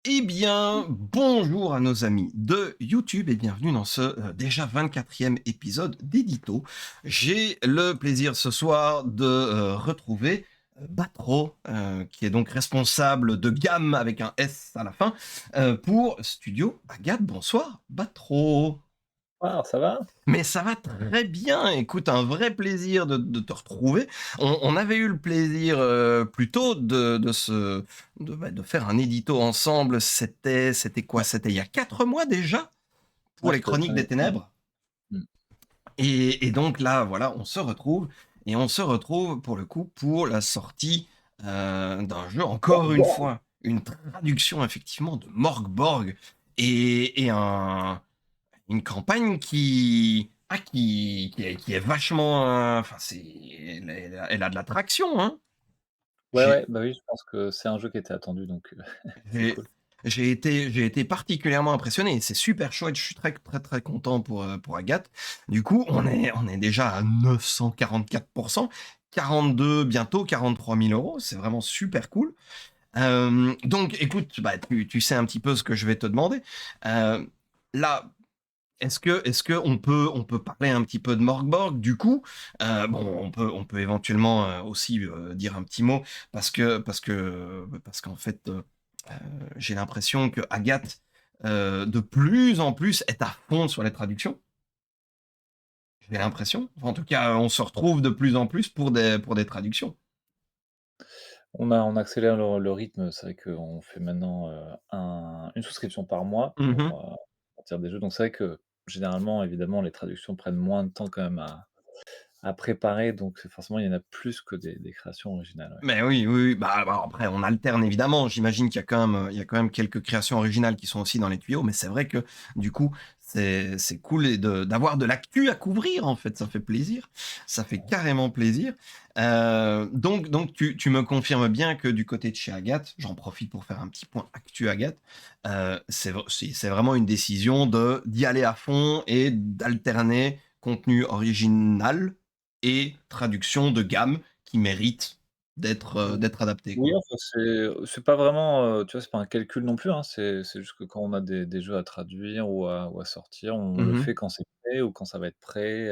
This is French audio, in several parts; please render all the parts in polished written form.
Eh bien, bonjour à nos amis de YouTube et bienvenue dans ce déjà 24e épisode d'Édito. J'ai le plaisir ce soir de retrouver Batro, qui est donc responsable de gamme avec un S à la fin, pour Studio Agathe. Bonsoir, Batro. Ah, ça va? Mais ça va très bien. Écoute, un vrai plaisir de te retrouver. On avait eu le plaisir plus tôt de faire un édito ensemble. C'était quoi? Ouais, C'était il y a 4 mois déjà pour ouais, les ça doit être Chroniques un des événement. Ténèbres. Mmh. Et donc là, voilà, on se retrouve et on se retrouve pour le coup pour la sortie d'un jeu encore une Morgborg. fois, une traduction effectivement de Morgborg et une campagne qui est vachement, enfin elle a de l'attraction, hein. Ouais, J'ai ouais, bah, oui, je pense que c'est un jeu qui était attendu donc c'est j'ai cool. j'ai été particulièrement impressionné. C'est super chouette. Je suis très très très content pour Agathe. Du coup, on est déjà à 944%, 42 bientôt 43 000 euros. C'est vraiment super cool. Donc, écoute, bah, tu sais un petit peu ce que je vais te demander. Euh, Là, est-ce que on peut parler un petit peu de Morgborg du coup? Bon, on peut éventuellement aussi dire un petit mot parce qu'en fait, j'ai l'impression que Agathe de plus en plus est à fond sur les traductions. J'ai l'impression. Enfin, en tout cas, on se retrouve de plus en plus pour des traductions. On accélère le rythme, c'est vrai qu'on fait maintenant, une souscription par mois Mhm. pour sortir des jeux, donc c'est vrai que généralement, évidemment, les traductions prennent moins de temps quand même à préparer, donc forcément, il y en a plus que des créations originales, ouais. Mais oui, oui, oui. Bah, après, on alterne évidemment. J'imagine qu'il y a quand même, il y a quand même quelques créations originales qui sont aussi dans les tuyaux. Mais c'est vrai que du coup, c'est cool d'avoir de l'actu à couvrir en fait. Ça fait plaisir. Ça fait carrément plaisir. Donc tu me confirmes bien que du côté de chez Agathe, j'en profite pour faire un petit point actu Agathe. C'est vraiment une décision de d'y aller à fond et d'alterner contenu original et traduction de gamme qui mérite d'être adapté, Oui, quoi. enfin, c'est pas vraiment, tu vois, c'est pas un calcul non plus, hein. C'est juste que quand on a des jeux à traduire ou à sortir, on le Mmh. fait quand c'est prêt ou quand ça va être prêt,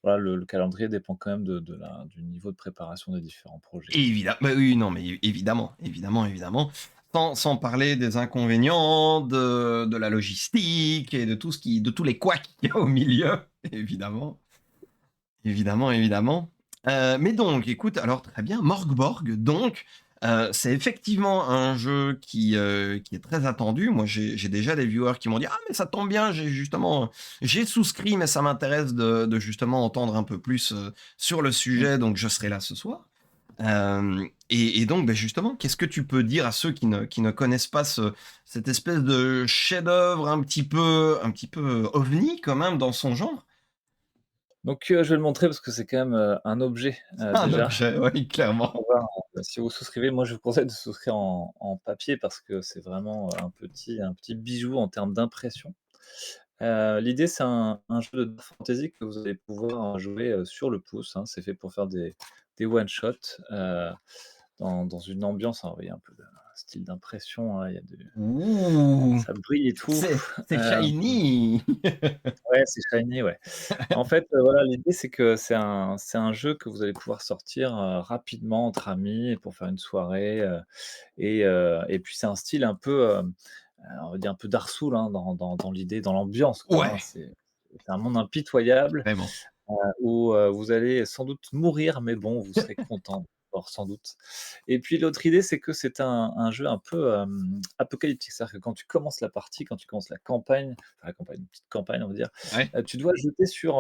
voilà, le calendrier dépend quand même du niveau de préparation des différents projets, quoi. Bah, oui, non, mais évidemment, évidemment, évidemment. Sans parler des inconvénients, de la logistique et de tous les couacs qu'il y a au milieu, évidemment. Évidemment, évidemment. Mais donc, écoute, alors très bien, Morgborg, donc, c'est effectivement un jeu qui est très attendu. Moi, j'ai déjà des viewers qui m'ont dit: «Ah mais ça tombe bien, j'ai souscrit, mais ça m'intéresse de justement entendre un peu plus, sur le Mmh. sujet, donc je serai là ce soir». Et donc, beh, justement, qu'est-ce que tu peux dire à ceux qui ne connaissent pas cette espèce de chef-d'œuvre un petit peu ovni quand même dans son genre? Donc, je vais le montrer parce que c'est quand même, un objet, Un déjà. objet, oui, On clairement. va voir, si vous souscrivez, moi je vous conseille de souscrire en papier parce que c'est vraiment, un petit bijou en termes d'impression. L'idée, c'est un jeu de Dark Fantasy que vous allez pouvoir jouer, sur le pouce, hein. C'est fait pour faire des one shot, dans une ambiance, alors il y a un peu de style d'impression, hein, il y a du Ouh! ça brille et tout. C'est Hem, shiny! ouais, c'est shiny, ouais. En fait, voilà, l'idée, c'est que c'est un jeu que vous allez pouvoir sortir, rapidement entre amis et pour faire une soirée, et puis c'est un style un peu, on va dire un peu Dark Souls, hein, dans l'idée, dans l'ambiance, quoi, hein. Ouais, C'est un monde impitoyable, vraiment. où, vous allez sans doute mourir, mais bon, vous serez content, alors sans doute. Et puis l'autre idée, c'est que c'est un jeu un peu, apocalyptique. C'est-à-dire que quand tu commences la partie, quand tu commences la campagne, enfin la campagne, une petite campagne, on va dire, Ouais. tu dois jeter sur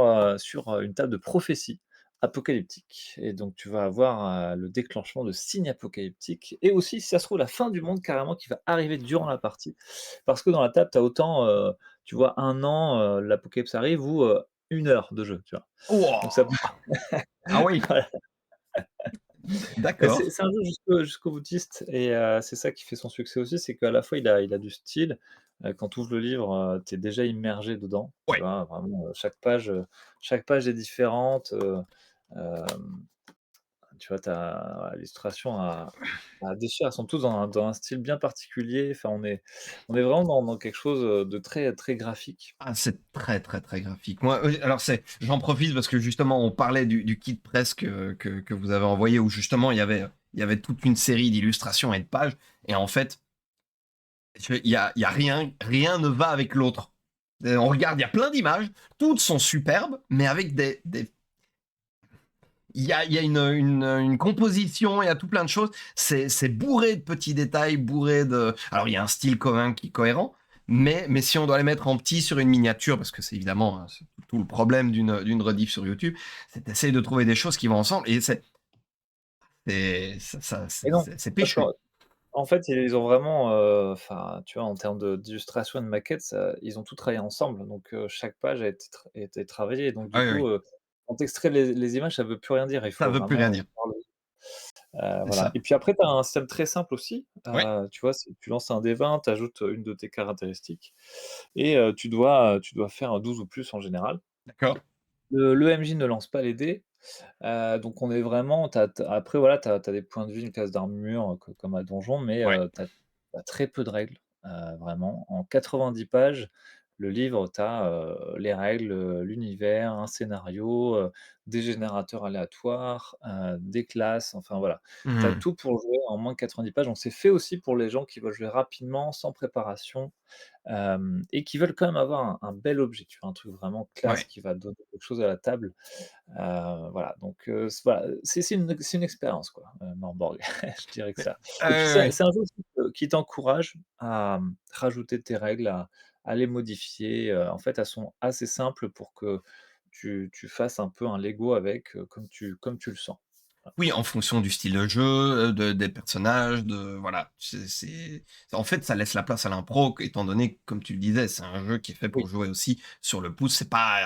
une table de prophétie apocalyptique, et donc tu vas avoir, le déclenchement de signes apocalyptiques et aussi, si ça se trouve, la fin du monde carrément qui va arriver durant la partie. Parce que dans la table, tu as autant, tu vois, 1 an, l'apocalypse arrive, ou 1 heure de jeu, tu vois? Donc ça peut Wouah! Ah oui, voilà, d'accord. c'est un jeu jusqu'au boutiste, et c'est ça qui fait son succès aussi, c'est qu'à la fois il a du style, quand tu ouvres le livre, tu es déjà immergé dedans, tu Ouais. vois? Vraiment, chaque page est différente, hem, tu vois, tu as l'illustration à déchirer. Elles sont tous dans un style bien particulier. Enfin, on est vraiment dans quelque chose, de très, très graphique. Ah, c'est très, très, très graphique. Moi, alors j'en profite parce que justement on parlait du kit presse que vous avez envoyé où justement il y avait toute une série d'illustrations et de pages et en fait, il y a rien ne va avec l'autre. On regarde, il y a plein d'images, toutes sont superbes, mais avec il y a une composition, il y a tout plein de choses. C'est bourré de petits détails, bourré de. Alors, il y a un style commun qui est cohérent, mais si on doit les mettre en petit sur une miniature, parce que c'est évidemment hein, c'est tout le problème d'une rediff sur YouTube, c'est d'essayer de trouver des choses qui vont ensemble. Et Et non, c'est parce péchu. qu'en fait, ils ont vraiment, enfin, tu vois, en termes d'illustration et de maquette, ça ils ont tout travaillé ensemble. Donc, chaque page a été travaillée. Donc Ah du oui, oui, coup, quand tu extrais les images, ça veut plus rien dire. Il ça faut veut plus rien vraiment y dire. voir C'est voilà. ça. Et puis après, tu as un système très simple aussi. Oui, Tu vois, c'est tu lances un dé 20, tu ajoutes, une de tes caractéristiques et tu dois faire 12 ou plus en général. d'accord. Le MJ ne lance pas les dés, donc on est vraiment après voilà, tu as des points de vie, une classe d'armure, comme à donjon, mais Ouais. tu as très peu de règles, vraiment. En 90 pages, le livre, tu as, les règles, l'univers, un scénario, des générateurs aléatoires, des classes, enfin voilà. Tu as Hmm. tout pour jouer en moins de 90 pages, donc c'est fait aussi pour les gens qui veulent jouer rapidement, sans préparation. Et qui veulent quand même avoir un bel objet, tu vois? Un truc vraiment classe Ouais. qui va donner quelque chose à la table. Voilà, donc voilà, c'est une expérience quoi, Morborg. Je dirais que ça. Ah Et puis oui, c'est oui. c'est un jeu aussi, qui t'encourage à, rajouter tes règles, à les modifier, en fait, elles sont assez simples pour que tu fasses un peu un Lego avec, comme tu le sens. Voilà. Oui, en fonction du style de jeu, des personnages, voilà. En fait, ça laisse la place à l'impro, étant donné, comme tu le disais, c'est un jeu qui est fait Oui. pour jouer aussi sur le pouce. C'est pas,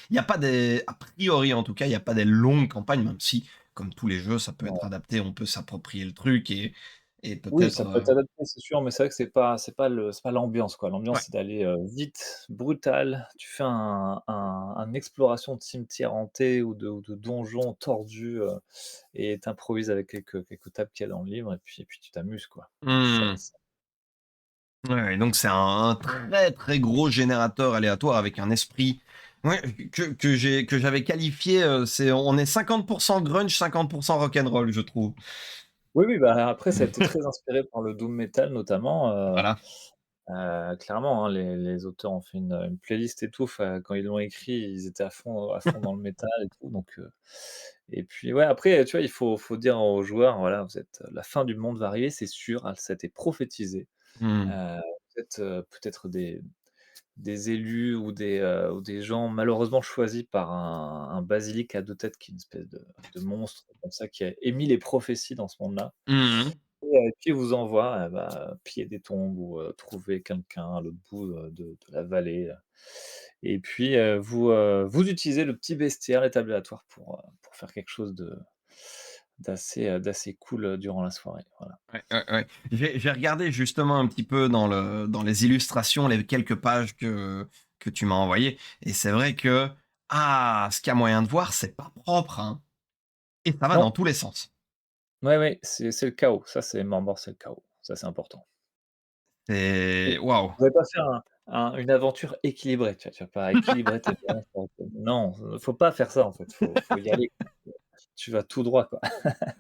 il y a pas des, a priori en tout cas, il y a pas des longues campagnes, même si, comme tous les jeux, ça peut être adapté, on peut s'approprier le truc et Oui, peut-être, ça peut être adapté, c'est sûr, mais c'est vrai que c'est pas l'ambiance, quoi. L'ambiance, ouais. c'est d'aller, vite, brutal. Tu fais un exploration de cimetière hanté ou de donjon tordu, et tu improvises avec quelques tables qu'il y a dans le livre et puis tu t'amuses, quoi. Ça Mmh. ça Ouais, ouais, donc c'est un très, très gros générateur aléatoire avec un esprit, ouais, que j'avais qualifié, on est 50 grunge, 50 rock'n'roll, je trouve. oui, oui, bah, après ça a été très inspiré par le doom metal notamment, Voilà. clairement, hein, les auteurs ont fait une playlist et tout, enfin, quand ils l'ont écrit, ils étaient à fond dans le métal et tout, donc et puis, ouais, après, tu vois, il faut dire aux joueurs: «Voilà, la fin du monde va arriver, c'est sûr, ça a été prophétisé». Mmh. Heu, peut-être des élus ou des gens malheureusement choisis par un basilic à 2 têtes qui est une espèce de monstre comme ça qui a émis les prophéties dans ce monde-là. Mmh mh. Et qui vous envoie, piller des tombes ou trouver quelqu'un à l'autre bout, de la vallée, et puis, vous utilisez le petit bestiaire, les tables aléatoires pour faire quelque chose d'assez cool, durant la soirée, voilà. Ouais, ouais, ouais. J'ai regardé justement un petit peu dans les illustrations, les quelques pages que tu m'as envoyées et c'est vrai que, ce qu'il y a moyen de voir, c'est pas propre, hein et ça va dans Non, tous les sens. ouais, ouais, c'est le chaos, ça c'est mort, c'est le chaos, ça c'est important. C'est Vous waouh! pouvez pas faire une aventure équilibrée, tu vas pas équilibrer tes balances non, faut pas faire ça en fait, faut y aller, tu vas tout droit, quoi.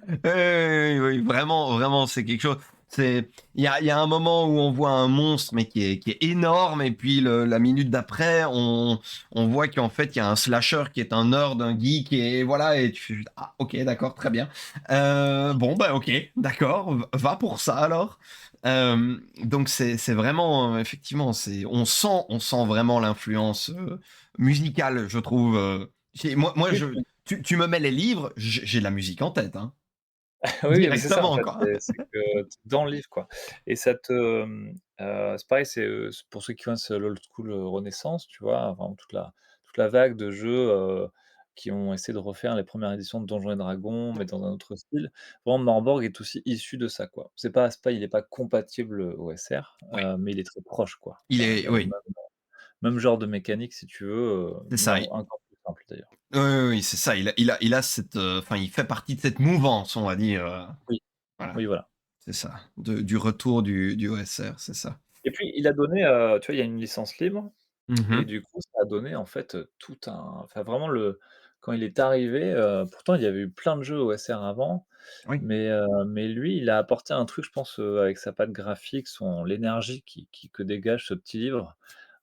Oui, oui, oui, oui, vraiment, vraiment, c'est quelque chose. Il y a un moment où on voit un monstre, mais qui est énorme, et puis la minute d'après, on voit qu'en fait, il y a un slasher qui est un nerd, un geek, et voilà, et tu fais juste, ah, ok, d'accord, très bien. Bon, bah, ok, d'accord, va pour ça alors. Donc c'est vraiment, effectivement, on sent vraiment l'influence musicale, je trouve. Moi, Oui, puis tu me mets les livres, j'ai de la musique en tête, hein. oui, oui, mais c'est ça en Directement, fait, quoi. c'est que tu es dans le livre, quoi, et ça te, c'est pareil, c'est pour ceux qui connaissent l'old school, Renaissance, tu vois? Vraiment toute la vague de jeux, qui ont essayé de refaire les premières éditions de Donjons et Dragons, mais dans un autre style. Vraiment, Morborg est aussi issu de ça, quoi. Il est pas compatible, au SR, Ouais, mais il est très proche, quoi. il Enfin, est même oui, même genre de mécanique si tu veux, c'est mais ça. encore plus simple d'ailleurs. Oui, oui, oui, c'est ça. Il a cette, enfin, il fait partie de cette mouvance, on va dire, Oui, voilà, oui, voilà. c'est ça, du retour du OSR, c'est ça. Et puis il a donné, tu vois, il y a une licence libre et Mmh. du coup, ça a donné en fait, tout un enfin vraiment le quand il est arrivé, pourtant il y avait eu plein de jeux OSR avant, Oui. mais lui, il a apporté un truc, je pense, avec sa patte graphique, son l'énergie que dégage ce petit livre.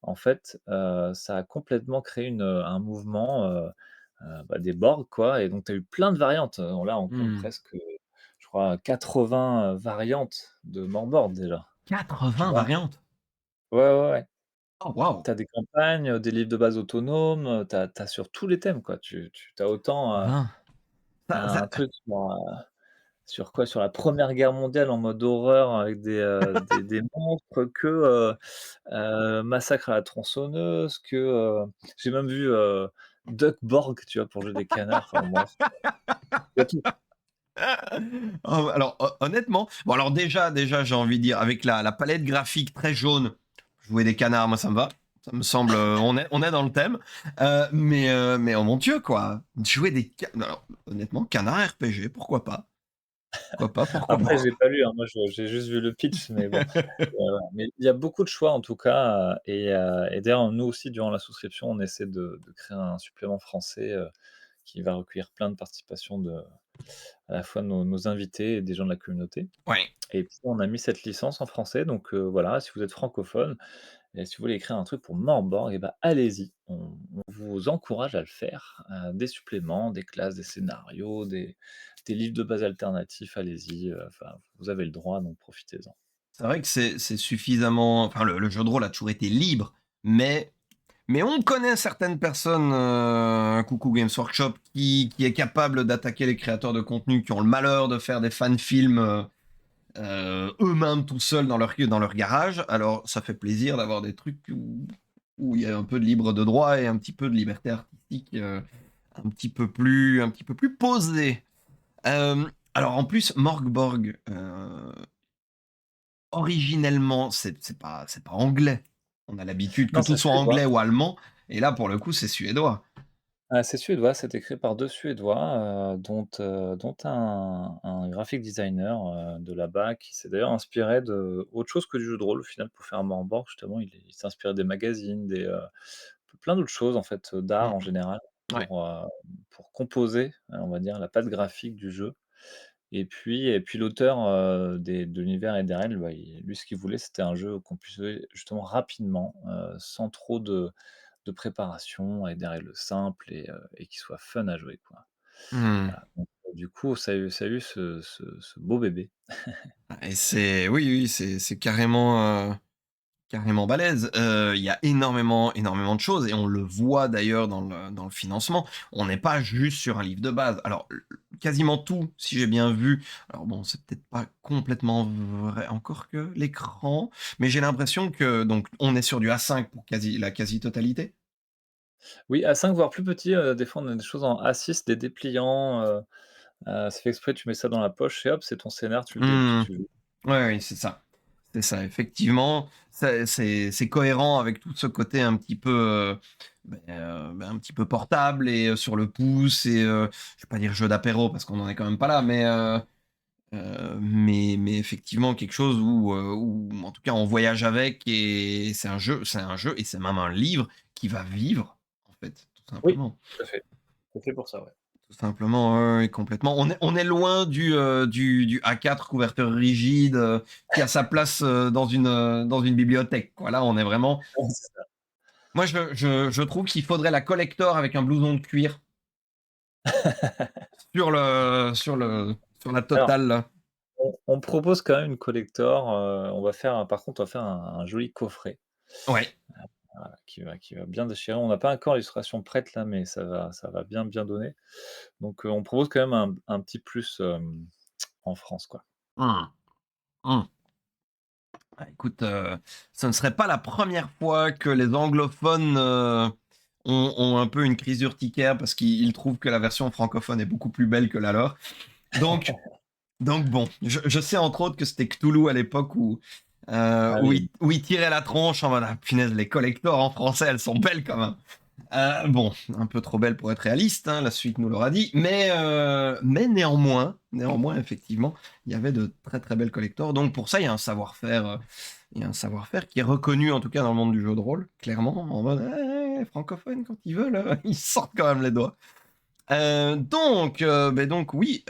En fait, ça a complètement créé un mouvement, bah, des Borg quoi et donc tu as eu plein de variantes. Là, on compte Mmh. presque, je crois 80, variantes de Morborg déjà, tu 80 vois? variantes? Ouais, ouais, ouais. Oh waouh! Tu as des campagnes, des livres de base autonomes, tu as sur tous les thèmes quoi. Tu as autant, 20. Ça un truc sur quoi? Sur la Première Guerre mondiale en mode horreur avec des monstres que, Massacre à la tronçonneuse, que, j'ai même vu, Duck Borg, tu vois? Pour jouer des canards, enfin bref, il y a tout. Oh, alors honnêtement, bon alors déjà j'ai envie de dire avec la palette graphique très jaune, jouer des canards, moi ça me va. Ça me semble, on est dans le thème. Mais oh mon Dieu quoi! Jouer des ca alors honnêtement, canard RPG, pourquoi pas? Pourquoi pas, pourquoi Après pas? j'ai pas lu, hein, moi j'ai juste vu le pitch, mais bon, mais il y a beaucoup de choix en tout cas, et d'ailleurs nous aussi durant la souscription, on essaie de créer un supplément français, qui va recueillir plein de participations à la fois nos invités et des gens de la communauté. Ouais. Et puis on a mis cette licence en français, donc voilà, si vous êtes francophone et si vous voulez écrire un truc pour Morborg et bah, allez-y. On vous encourage à le faire, des suppléments, des classes, des scénarios, des livres de base alternatifs, allez-y, enfin vous avez le droit donc profitez-en. C'est vrai que c'est suffisamment, enfin le jeu de rôle a toujours été libre, mais on connaît certaines personnes, coucou Games Workshop, qui est capable d'attaquer les créateurs de contenu, qui ont le malheur de faire des fan films, eux-mêmes tout seuls dans leur garage. Alors ça fait plaisir d'avoir des trucs où il y a un peu de libre de droit et un petit peu de liberté artistique, un petit peu plus posée. Alors en plus Morgborg, originellement, c'est pas anglais. On a l'habitude que Non, tout c'est soit suédois. anglais ou allemand, et là, pour le coup, c'est suédois. C'est suédois, c'est écrit par 2 Suédois, dont un graphic designer, de là-bas qui s'est d'ailleurs inspiré de autre chose que du jeu de rôle au final pour faire un Morborg justement. Il s'est inspiré des magazines, plein d'autres choses en fait, d'art Mmh. en général Ouais. pour composer, on va dire la patte graphique du jeu et puis l'auteur, de l'univers et des règles, bah, lui ce qu'il voulait c'était un jeu qu'on puisse jouer justement rapidement, sans trop de préparation avec des règles simples et qui soit fun à jouer, quoi. Mmh. Voilà, donc du coup, ça a eu ce beau bébé. Et c'est oui, oui, c'est carrément balèze. Il y a énormément de choses et on le voit d'ailleurs dans le financement. On n'est pas juste sur un livre de base. Alors, quasiment tout, si j'ai bien vu, alors bon, c'est peut-être pas complètement vrai, encore que l'écran, mais j'ai l'impression que donc on est sur du A5 pour la quasi-totalité? Oui, A5 voire plus petit, des fois on a des choses en A6, des dépliants, c'est fait exprès, tu mets ça dans la poche et hop, c'est ton scénar, tu le déplies, Mmh. tu le Ouais, oui, c'est ça. C'est ça, effectivement, c'est cohérent avec tout ce côté un petit peu, un petit peu portable et sur le pouce et je vais pas dire jeu d'apéro parce qu'on en est quand même pas là, mais effectivement quelque chose où en tout cas on voyage avec et c'est un jeu et c'est même un livre qui va vivre, en fait, tout oui, simplement. tout à fait. C'est fait pour ça, ouais. Tout simplement, ouais, ouais, complètement. On est loin du A4 couverture rigide, qui a sa place, dans une bibliothèque, quoi. Là, on est vraiment Ouais, c'est ça. moi, je trouve qu'il faudrait la collector avec un blouson de cuir sur la Alors, totale, là. on propose quand même une collector, par contre, on va faire un joli coffret, Ouais. voilà, qui va bien déchirer. On n'a pas encore l'illustration prête là, mais ça va bien, bien donner. Donc, on propose quand même un petit plus, en France, quoi. Mmh. Mmh. Bah, écoute, ce ne serait pas la première fois que les anglophones, ont un peu une crise urticaire parce qu'ils trouvent que la version francophone est beaucoup plus belle que la leur. Donc bon, je sais entre autres que c'était Cthulhu à l'époque où, Ah oui. il tirait la tronche en mode: «Ah punaise, les collectors en français, elles sont belles quand même». Bon, un peu trop belle pour être réaliste, hein, la suite nous l'aura dit, mais néanmoins, effectivement, il y avait de très, très belles collectors. Donc pour ça, il y a un savoir-faire qui est reconnu, en tout cas dans le monde du jeu de rôle, clairement, en mode: «Eh, francophones quand ils veulent, ils sortent quand même les doigts». Donc oui,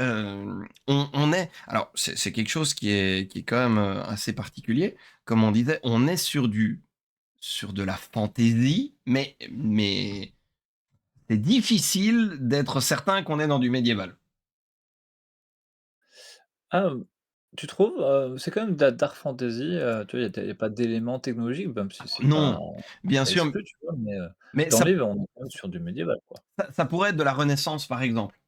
on est alors c'est quelque chose qui est quand même, assez particulier. Comme on disait, on est sur de la fantaisie, mais c'est difficile d'être certain qu'on est dans du médiéval. Ah, tu trouves? C'est quand même de la dark fantasy, tu vois? Il y a pas d'éléments technologiques, même si c'est pas Non, bien pas sûr, exclu, tu vois? mais Dans le livre, on est quand même sur du médiéval, quoi. ça pourrait être de la Renaissance, par exemple.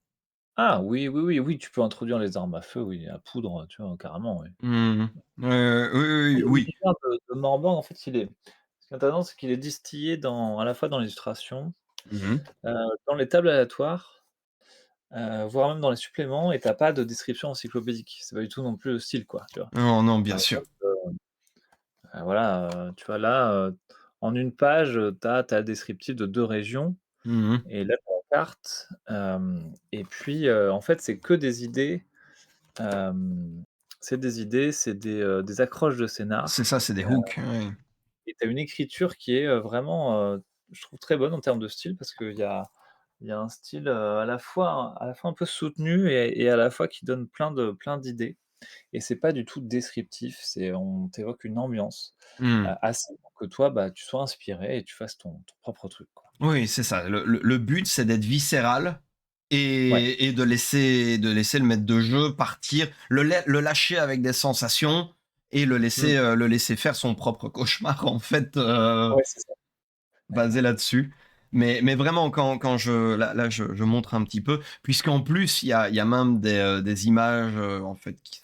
Ah oui, oui, oui, oui, tu peux introduire les armes à feu, oui, à poudre, tu vois? Carrément, oui. Mmh oui, oui, oui. L'univers de Morborg, en fait, il est ce qui est intéressant, c'est qu'il est distillé à la fois dans l'illustration, Mmh. heu, dans les tables aléatoires, voire même dans les suppléments et tu as pas de description encyclopédique. C'est pas du tout non plus le style, quoi, tu vois? Non, non, bien Par sûr. exemple, voilà, tu vois là, en une page, tu as le descriptif de 2 régions Mmh. et là, tu as la carte, et puis, en fait, c'est que des idées, c'est des idées, c'est des accroches de C'est scénar, ça, c'est des hooks, ouais. et tu as une écriture qui est, vraiment, je trouve très bonne en termes de style parce qu'il y a un style, à la fois un peu soutenu et à la fois qui donne plein d'idées et c'est pas du tout descriptif, on t'évoque une ambiance, Mmh. assez pour que toi, bah, tu sois inspiré et tu fasses ton propre truc, quoi. Oui, c'est ça. Le but, c'est d'être viscéral Ouais. et de laisser le maître de jeu partir, le lâcher avec des sensations et Mmh. le laisser faire son propre cauchemar, en fait, Ouais, c'est ça. basé là-dessus. Mais vraiment, quand je montre un petit peu, puisqu'en plus, il y a même des images, en fait, qui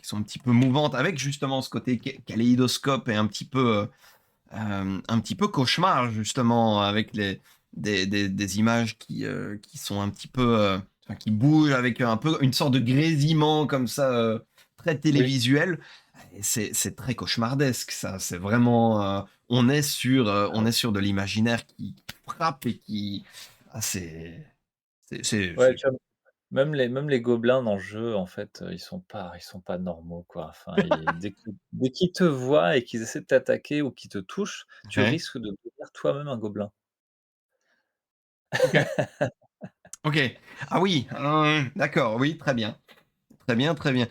sont un petit peu mouvantes, avec justement ce côté kaléidoscope et un petit peu cauchemar, justement, avec des images qui sont un petit peu, enfin, qui bougent avec un peu une sorte de grésillement comme ça, très Oui. télévisuel. Et c'est très cauchemardesque, ça. C'est vraiment, on est sur de l'imaginaire qui frappe et qui, ah, Ouais, tu vois? Même les gobelins dans le jeu, en fait, ils sont pas normaux, quoi. Enfin, dès qu'ils te voient et qu'ils essaient de t'attaquer ou qu'ils te touchent, tu ouais. risques de devenir toi-même un gobelin. OK, OK. Ah oui, d'accord, oui, très bien. Très bien, très bien.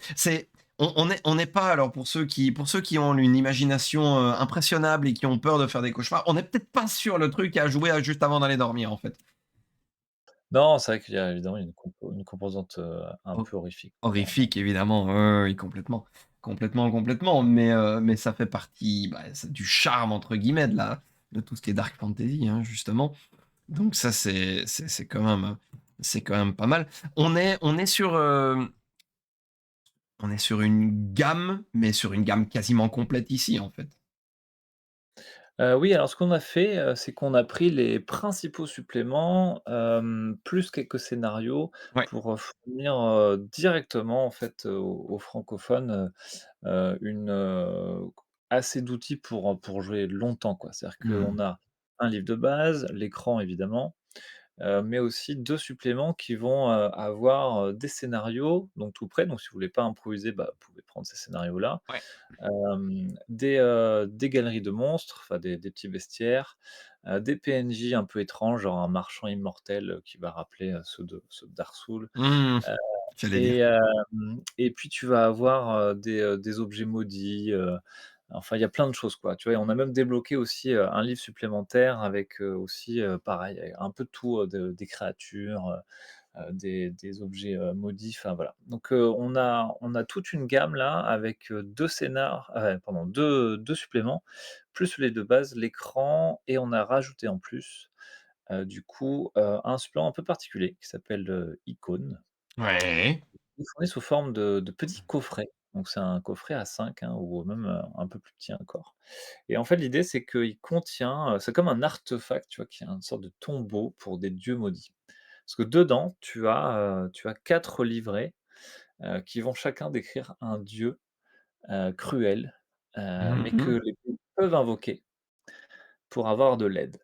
On n'est pas alors pour ceux qui ont une imagination, impressionnable et qui ont peur de faire des cauchemars, on n'est peut-être pas sur le truc à jouer à juste avant d'aller dormir, en fait. Non, c'est vrai qu'il y a évidemment une composante, un Ho peu horrifique, quoi. Horrifique évidemment, ouais, ouais, oui, complètement. Complètement, complètement, mais ça fait partie, bah, c'est du «charme» entre guillemets de tout ce qui est dark fantasy, hein, justement. Donc ça, c'est quand même pas mal. On est sur une gamme, mais sur une gamme quasiment complète ici, en fait. Oui, alors ce qu'on a fait, c'est qu'on a pris les principaux suppléments, plus quelques scénarios Ouais. pour, fournir, directement en fait, aux francophones, une, assez d'outils pour jouer longtemps, quoi. C'est-à-dire qu'on Mmh. a un livre de base, l'écran évidemment, mais aussi 2 suppléments qui vont, avoir, des scénarios, donc tout prêts. Donc si vous voulez pas improviser, bah, vous pouvez prendre ces scénarios-là. Ouais. Des galeries de monstres, enfin des petits bestiaires, des PNJ un peu étranges, genre un marchand immortel, qui va rappeler, ceux de Dark Souls, Mmh. heu J'allais dire. et puis tu vas avoir, des objets maudits, enfin il y a plein de choses, quoi, tu vois? Et on a même débloqué aussi, un livre supplémentaire avec, aussi, pareil, un peu de tout, des créatures, des objets, maudits, enfin voilà. Donc on a toute une gamme là avec, 2 scénars, pardon, deux suppléments, plus les 2 bases, l'écran et on a rajouté en plus, du coup, un supplément un peu particulier qui s'appelle, Icône. Ouais. Il est fourni sous forme de petits coffrets. Donc c'est un coffret à 5, hein, ou même, un peu plus petit encore. Et en fait, l'idée, c'est qu'il contient, c'est comme un artefact, tu vois? Qui est une sorte de tombeau pour des dieux maudits. Parce que dedans, tu as 4 livrets, qui vont chacun décrire un dieu, cruel, Mmh mais que mh. les dieux peuvent invoquer pour avoir de l'aide.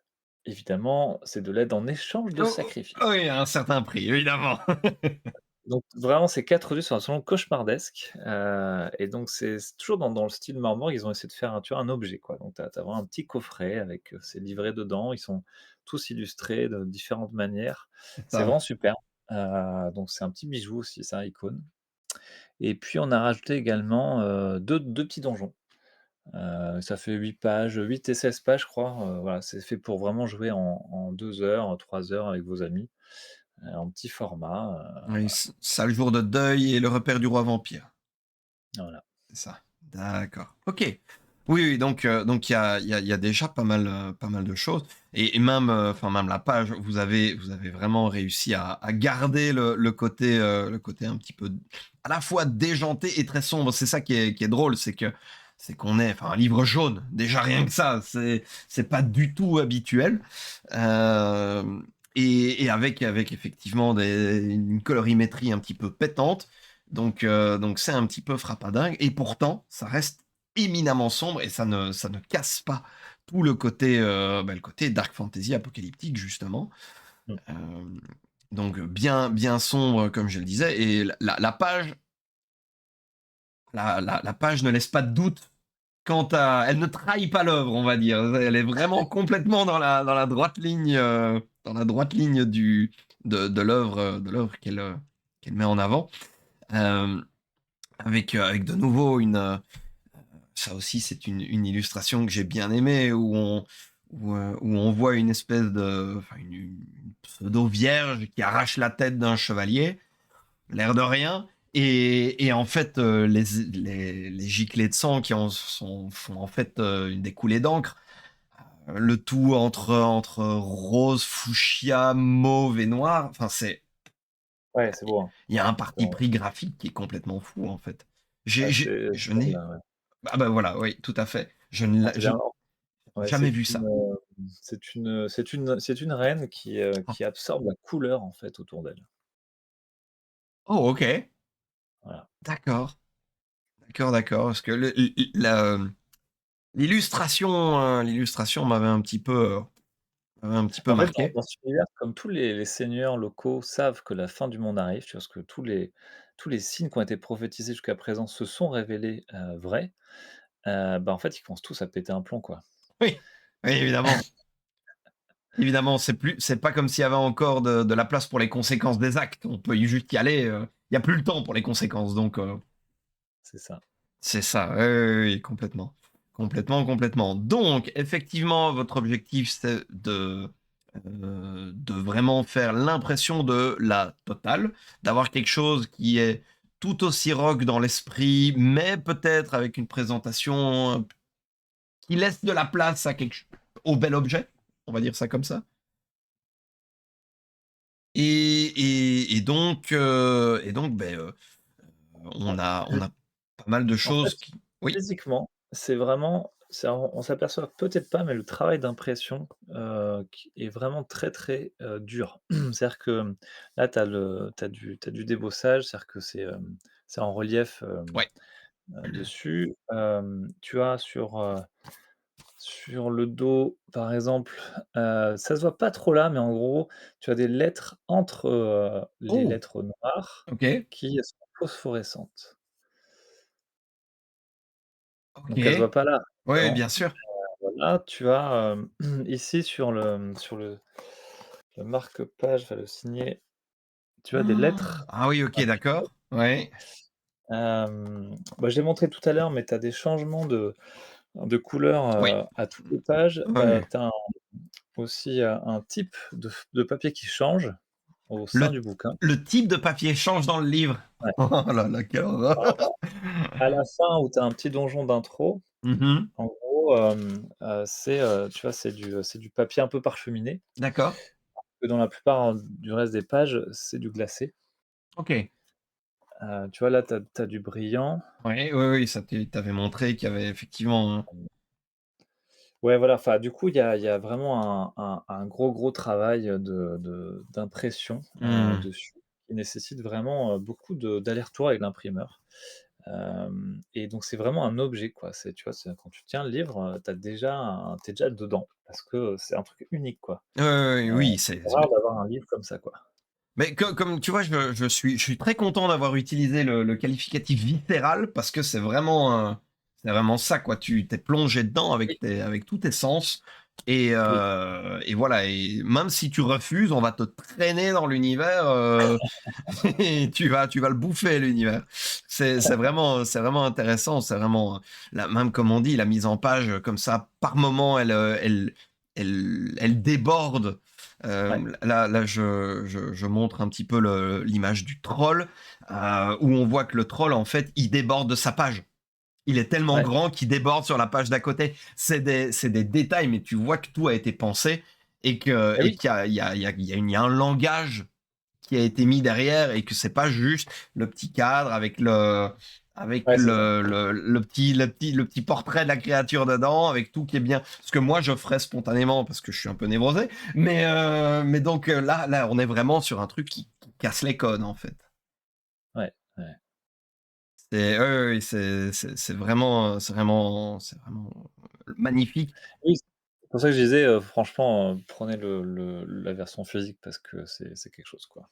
évidemment, c'est de l'aide en échange de Oh, sacrifices. oh oui, à un certain prix, évidemment. Donc vraiment, ces 4 rues sont absolument cauchemardesques, et donc c'est toujours dans le style Marmorgue, ils ont essayé de faire un, tu vois, un objet, quoi. Donc tu as vraiment un petit coffret avec, ces livrets dedans. Ils sont tous illustrés de différentes manières. C'est C'est ça. vraiment super, donc c'est un petit bijou aussi, c'est un icône. Et puis on a rajouté également, 2 petits donjons. Ça fait 8 pages, 8 et 16 pages, je crois, voilà, c'est fait pour vraiment jouer en 2 heures, 3 heures avec vos amis, en petit format, Oui, Sale jour de deuil et le repère du roi vampire. voilà. C'est ça. D'accord. OK. Oui, oui, donc il y a déjà pas mal de choses et même, enfin même la page, vous avez vraiment réussi à garder le côté un petit peu à la fois déjanté et très sombre. C'est ça qui est drôle, c'est qu'on est enfin un livre jaune, déjà rien que ça, c'est pas du tout habituel. Hem et avec effectivement une colorimétrie un petit peu pétante. Donc c'est un petit peu frappadingue et pourtant, ça reste éminemment sombre et ça ne casse pas tout le côté dark fantasy apocalyptique justement. Mmh. Hem, donc bien sombre comme je le disais et la page la page ne laisse pas de doute quant à elle ne trahit pas l'œuvre, on va dire. Elle est vraiment complètement dans la droite ligne de l'œuvre qu'elle met en avant. Hem, avec de nouveau ça aussi, c'est une illustration que j'ai bien aimée où on voit une espèce de enfin une pseudo vierge qui arrache la tête d'un chevalier, l'air de rien et en fait, les giclées de sang qui en sont font en fait, une des coulées d'encre. Le tout entre rose, fuchsia, mauve et noir. Enfin, Ouais, c'est beau, hein. il y a un C'est parti vraiment pris graphique qui est complètement fou, en fait. J'ai j'ai assez je dingue, n'ai là, ouais. ah bah, voilà, oui, tout à fait. Ah, c'est Je bien, n'ai ouais, jamais vu ça. c'est une reine Ah. qui absorbe la couleur, en fait, autour d'elle. Oh, OK. Voilà. D'accord. D'accord, d'accord. Parce que l'illustration m'avait un petit peu En fait, dans marqué. cet univers, comme tous les seigneurs locaux savent que la fin du monde arrive, tu vois? Parce que tous les signes qui ont été prophétisés jusqu'à présent se sont révélés, vrais, bah, en fait, ils commencent tous à péter un plomb, quoi. Oui, oui, évidemment. Évidemment, c'est pas comme s'il y avait encore de la place pour les conséquences des actes. On peut juste y aller, il y a plus le temps pour les conséquences donc C'est ça. c'est ça, oui, oui, oui, complètement. Complètement, complètement. Donc effectivement, votre objectif, c'est de vraiment faire l'impression de la totale, d'avoir quelque chose qui est tout aussi rock dans l'esprit, mais peut-être avec une présentation, qui laisse de la place à quelque ch au bel objet, on va dire ça comme ça. Et donc, beh, on a pas mal de En fait, choses qui oui? physiquement, c'est vraiment on s'aperçoit peut-être pas, mais le travail d'impression, qui est vraiment très, très, dur. C'est-à-dire que, là, tu as du débossage, c'est-à-dire que c'est en relief, Ouais. dessus. Tu as sur le dos, par exemple, ça se voit pas trop là, mais en gros, tu as des lettres entre, les Oh! lettres noires OK, qui sont phosphorescentes. Donc elles se OK. voient pas là, Ouais, évidemment. bien sûr. Voilà, tu as, ici sur le marque-page, enfin le signet, tu as des lettres, Ah oui, OK, d'accord. Ouais. bah, je l'ai montré tout à l'heure, mais tu as des changements de couleur, Oui. à toutes les pages. Ouais. Tu as aussi, un type de papier qui change au sein Le du bouquin. le type de papier change dans le livre. Ouais. Oh là là, quelle horreur! À la fin où tu as un petit donjon d'intro, Mmh mh. en gros, tu vois, c'est du papier un peu parcheminé, D'accord. que dans la plupart, du reste des pages, c'est du glacé. OK. Tu vois, là, tu as du brillant. Ouais, oui, oui, ça tu avais montré qu'il y avait effectivement un Ouais, voilà, enfin, du coup, il y a vraiment un gros, gros travail, d'impression, mmh. dessus, qui nécessite vraiment, beaucoup d'aller-retour avec l'imprimeur. Et donc c'est vraiment un objet, quoi. C'est tu vois, c'est quand tu tiens le livre, tu déjà dedans parce que, c'est un truc unique, quoi. Ouais, ouais, ouais, oui, C'est rare d'avoir un livre comme ça, quoi. mais comme tu vois, je suis très content d'avoir utilisé le qualificatif viscéral parce que c'est vraiment ça, quoi. Tu t'es plongé dedans Oui, avec tous tes sens oui, et voilà et même si tu refuses, on va te traîner dans l'univers, et tu vas le bouffer l'univers. C'est vraiment intéressant, c'est vraiment, la même comme on dit, la mise en page, comme ça, par moment, elle déborde. ouais, Là, je montre un petit peu l'image du troll, où on voit que le troll, en fait, il déborde de sa page. Il est tellement ouais. grand qu'il déborde sur la page d'à côté. C'est des détails, mais tu vois que tout a été pensé Et oui, il y a un langage qui a été mis derrière et que c'est pas juste le petit cadre avec ouais, c'est ça. le petit portrait de la créature dedans, avec tout qui est bien. Ce que moi je ferais spontanément parce que je suis un peu névrosé. Mais donc là, on est vraiment sur un truc qui casse les codes en fait. Ouais, ouais. C'est ouais, ouais, ouais, c'est vraiment magnifique. Oui, c'est pour ça que je disais, franchement, prenez la version physique parce que c'est quelque chose, quoi.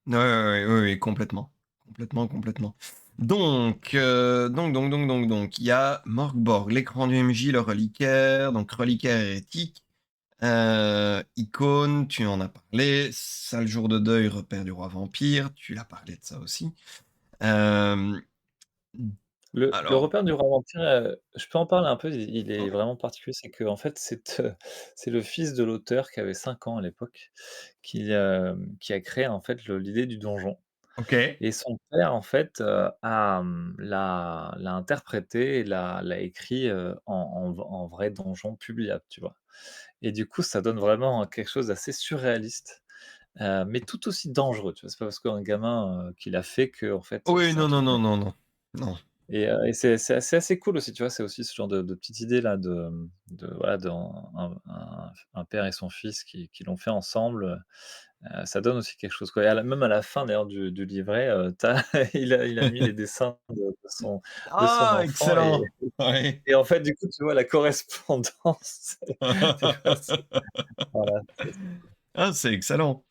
Ouais, ouais, ouais, ouais, ouais, complètement. Complètement, complètement. Donc, il y a Morgborg, l'écran du MJ, le reliquaire, donc reliquaire hérétique, icône, tu en as parlé, sale jour de deuil, repère du roi vampire, tu l'as parlé de ça aussi. Euh, Le alors, repère du roi vampire, je peux en parler un peu, il est oh, vraiment particulier. C'est qu'en fait, c'est le fils de l'auteur qui avait 5 ans à l'époque, qui a créé en fait l'idée du donjon ok. et son père en fait, l'a interprété et l'a écrit, en vrai donjon publiable, tu vois? Et du coup, ça donne vraiment quelque chose d'assez surréaliste, mais tout aussi dangereux, tu vois? C'est pas parce qu'un gamin, qui l'a fait qu'en fait, Oui, c'est un non, non, truc. non, non, non. Non. Et c'est assez cool aussi, tu vois? C'est aussi ce genre de petites idées là de voilà, un père et son fils qui l'ont fait ensemble, ça donne aussi quelque chose, quoi. Et même à la fin d'ailleurs du livret, tu il a mis les dessins de son Ah, enfant excellent. Ouais. et en fait, du coup, tu vois la correspondance, tu vois? Voilà, Ah, c'est excellent.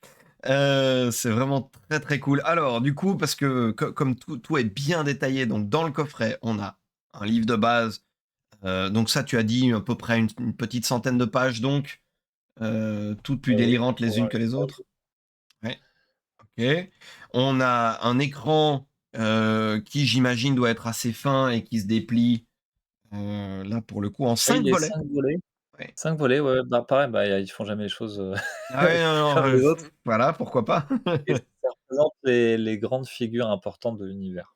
C'est vraiment très, très cool. Alors, du coup, parce que comme tout est bien détaillé, donc dans le coffret, on a un livre de base. Donc ça, tu as dit à peu près une petite centaine de pages, donc toutes plus oui, délirantes les pour unes que les autres. Ouais, OK. On a un écran qui, j'imagine, doit être assez fin et qui se déplie, là, pour le coup, en oui, 5 les volets. 5 volets. Ouais. 5 volets, ouais, bah, pareil, bah, ils font jamais les choses, Ah ouais, non, non, comme les autres. voilà, pourquoi pas. Et ça représente les grandes figures importantes de l'univers.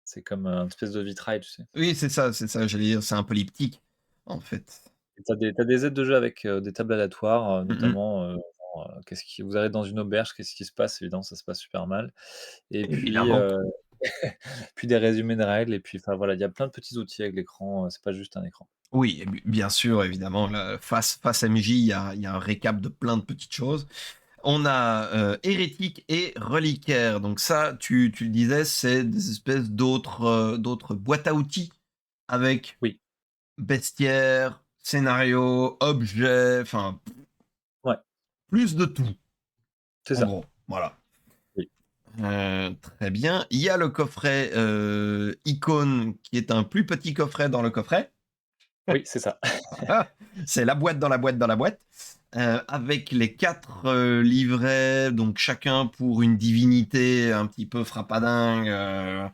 C'est comme, une espèce de vitrail, tu sais? Oui, c'est ça, j'allais dire, c'est un polyptyque, en fait. Et tu as des aides de jeu avec, des tables aléatoires, Mmh mh. notamment, genre, qu'est-ce qui vous arrivez dans une auberge, qu'est-ce qui se passe? Évidemment, ça se passe super mal et puis, Évidemment. puis des résumés de règles et puis, enfin, voilà, il y a plein de petits outils avec l'écran, c'est pas juste un écran. Oui, et bien sûr, évidemment, là, face MJ, il y a un récap de plein de petites choses. On a, hérétique et reliquaire, donc ça, tu le disais, c'est des espèces d'autres boîtes à outils avec Oui, bestiaire, scénario, objet, enfin, ouais, plus de tout, c'est en ça. gros, voilà. Oui, Très bien. Il y a le coffret, icône qui est un plus petit coffret dans le coffret. oui, c'est ça. Voilà, c'est la boîte dans la boîte dans la boîte, avec les 4 livrets, donc chacun pour une divinité un petit peu frappadingue,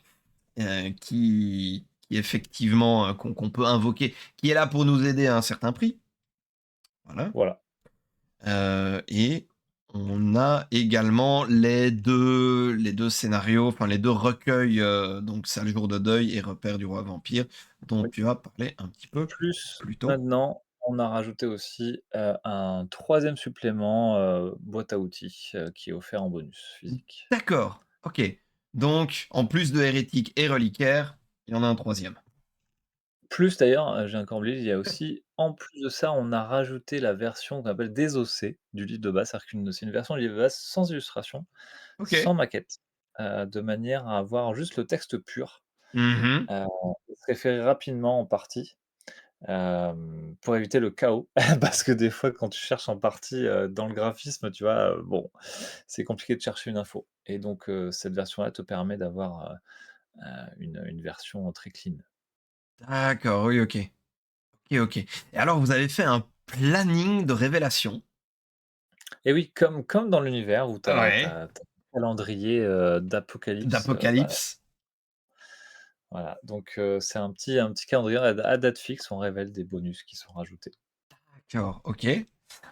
qui effectivement, qu'on peut invoquer, qui est là pour nous aider à un certain prix. Voilà, Voilà. et on a également les deux scénarios, enfin les 2 recueils, donc Sale jour de deuil et Repère du roi vampire, dont Oui. tu as parlé un petit peu Plus plus tôt. maintenant, on a rajouté aussi, un troisième supplément, boîte à outils, qui est offert en bonus physique. D'accord, OK. Donc, en plus de hérétique et reliquaire, il y en a un troisième. Plus d'ailleurs, j'ai encore oublié, il y a aussi en plus de ça, on a rajouté la version qu'on appelle désossée du livre de base. C'est-à-dire c'est une version du livre de base sans illustration, sans OK. maquette, de manière à avoir juste le texte pur. Mmh. Il se référait rapidement en partie, pour éviter le chaos. Parce que des fois, quand tu cherches en partie, dans le graphisme, tu vois, bon, c'est compliqué de chercher une info et donc cette version-là te permet d'avoir, une version très clean. D'accord, oui, OK. OK, OK. Et alors vous avez fait un planning de révélation? Et oui, comme dans l'univers où tu as Ouais. un calendrier, d'apocalypse, bah, D'Apocalypse? voilà, donc c'est un petit calendrier à date fixe, on révèle des bonus qui sont rajoutés. D'accord, OK.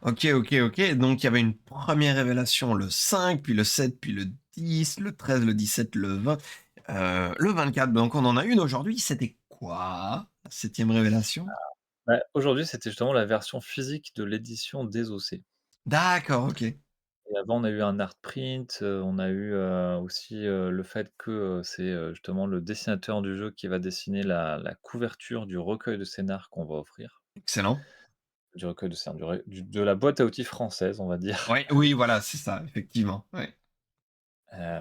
OK, OK, OK. Donc il y avait une première révélation le 5, puis le 7, puis le 10, le 13, le 17, le 20, le 24. Donc on en a une aujourd'hui. C'était quoi la 7e révélation? Bah, aujourd'hui, c'était justement la version physique de l'édition désossée D'accord, OK. et avant, on a eu un art print, on a eu, aussi, le fait que, c'est, justement le dessinateur du jeu qui va dessiner la couverture du recueil de scénar qu'on va offrir. Excellent. Du recueil de scénar, de la boîte à outils française, on va dire. Ouais, oui, voilà, c'est ça, effectivement, ouais.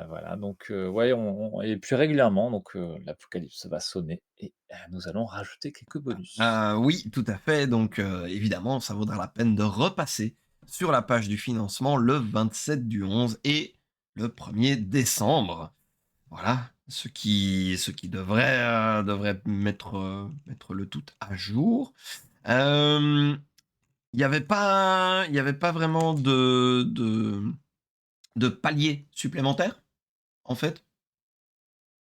Voilà, donc ouais, on et puis régulièrement, donc l'apocalypse va sonner et nous allons rajouter quelques bonus. Oui, tout à fait. Donc, évidemment, ça vaudra la peine de repasser sur la page du financement le 27 du 11 et le 1er décembre. Voilà, ce qui devrait mettre le tout à jour. Hem, il y avait pas vraiment de paliers supplémentaires, en fait?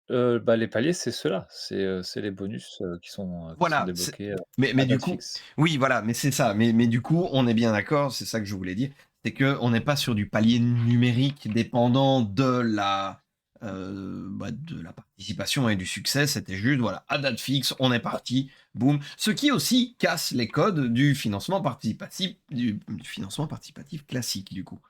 Bah, les paliers, c'est ceux-là, c'est les bonus, qui sont Voilà, c'est débloqués, mais à du date coup fixe. oui, voilà, mais c'est ça, mais du coup, on est bien d'accord, c'est ça que je voulais dire, c'est qu'on n'est pas sur du palier numérique dépendant de la participation et du succès. C'était juste, voilà, à date fixe, on est parti, boum. Ce qui aussi casse les codes du financement participatif classique, du coup.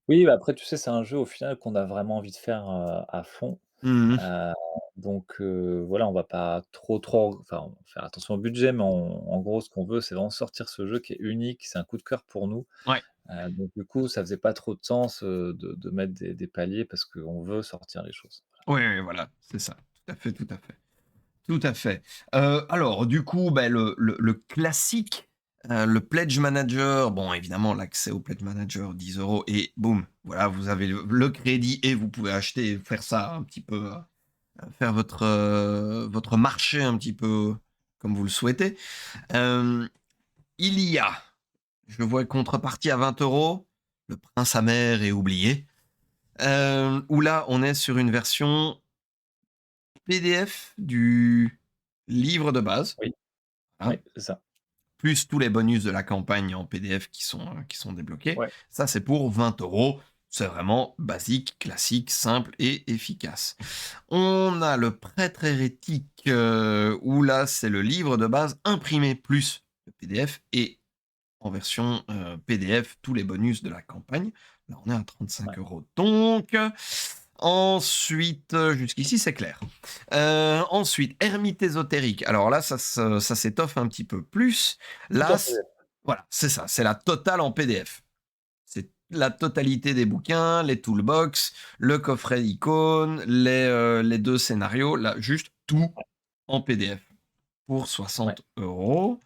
Oui, bah, après, tu sais, c'est un jeu au final qu'on a vraiment envie de faire, à fond, Mmh. heu, donc voilà, on va pas trop enfin, on va faire attention au budget, mais en gros, ce qu'on veut, c'est vraiment sortir ce jeu qui est unique, c'est un coup de cœur pour nous, Ouais. donc du coup, ça faisait pas trop de sens, de mettre des paliers parce qu'on veut sortir les choses. Oui, oui, voilà, c'est ça. Tout à fait, tout à fait. Tout à fait. Alors du coup, bah, le classique, le Pledge Manager, bon évidemment l'accès au Pledge Manager 10 € et boum, voilà, vous avez le crédit et vous pouvez acheter et faire ça un petit peu, faire votre marché un petit peu comme vous le souhaitez. Hem, il y a, je vois contrepartie à 20 €, Le Prince amer et oublié, où là on est sur une version PDF du livre de base, Oui, hein. oui, c'est ça. Plus tous les bonus de la campagne en PDF qui sont débloqués. Ouais, Ça, c'est pour 20 €. C'est vraiment basique, classique, simple et efficace. On a le prêtre hérétique, où là, c'est le livre de base imprimé plus le PDF et en version, PDF, tous les bonus de la campagne. Là, on est à 35 ouais, € donc. Ensuite, jusqu'ici, c'est clair. Ensuite, ermite ésotérique. Alors là, ça s'étoffe un petit peu plus. tout Là, en PDF. voilà, c'est ça, c'est la totale en PDF. C'est la totalité des bouquins, les toolbox, le coffret d'icônes, les 2 scénarios, là, juste tout en PDF pour Ouais, 60 €.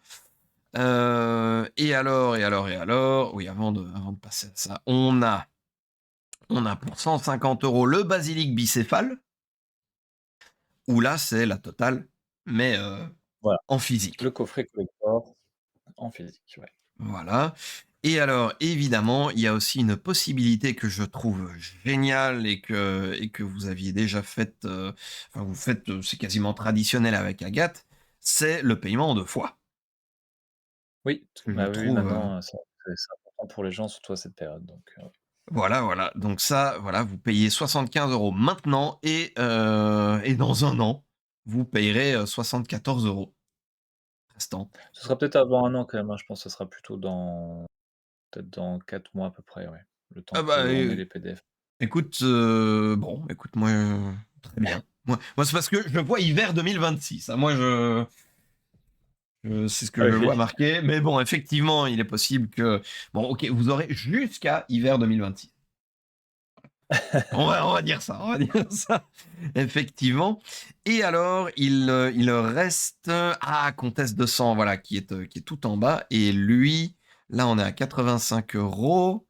Et alors? Oui, avant de passer à ça, on a pour 150 € le basilic bicéphale, où là, c'est la totale, mais voilà, en le physique. coffret collector en physique, ouais. Voilà. Et alors, évidemment, il y a aussi une possibilité que je trouve géniale et que vous aviez déjà faite, enfin, vous faites, c'est quasiment traditionnel avec Agathe, c'est le paiement en 2 fois. Oui, Que je bah, oui, oui, trouve, maintenant, c'est important pour les gens, surtout à cette période, donc voilà, voilà. Donc ça, voilà, vous payez 75 € maintenant et dans un an, vous payerez, 74 € restants. ce sera peut-être avant un an quand même, hein, je pense que ce sera plutôt peut-être dans 4 mois à peu près, ouais, le temps Ah bah, qu'on ait les PDF. écoute, bon, écoute, moi, très bien. Moi, c'est parce que je vois hiver 2026, hein. Moi, c'est ce que je vois Oui. marqué, mais bon, effectivement, il est possible que bon, OK, vous aurez jusqu'à hiver 2026. On va dire ça, on va dire ça, effectivement. Et alors, il reste, Comtesse de Sang, voilà, qui est tout en bas et lui, là, on est à 85 €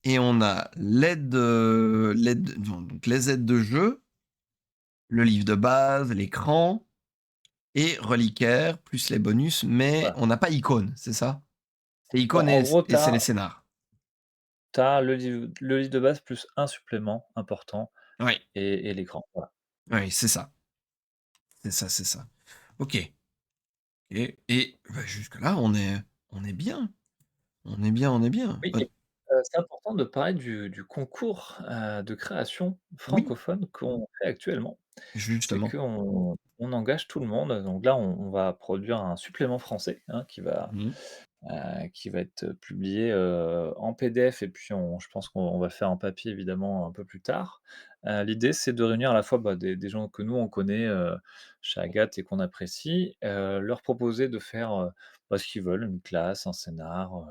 et on a l'aide non, donc les aides de jeu, le livre de base, l'écran et reliquaire, plus les bonus, mais Voilà. on n'a pas icône, c'est ça? C'est Bon, icône en gros, et c'est les scénars. tu as le livre de base plus un supplément important Oui, et l'écran, voilà. oui, c'est ça. C'est ça, c'est ça. OK. Et bah, jusque-là, on est bien. On est bien, on est bien. Oui et c'est important de parler du concours, de création Oui, francophone qu'on fait actuellement. C'est justement. qu'on engage tout le monde, donc là, on va produire un supplément français, hein, Mmh. qui va être publié, en PDF et puis je pense qu'on va le faire en papier évidemment un peu plus tard. L'idée c'est de réunir à la fois, bah, des gens que nous on connaît, chez Agathe et qu'on apprécie, leur proposer de faire, bah, ce qu'ils veulent, une classe, un scénar,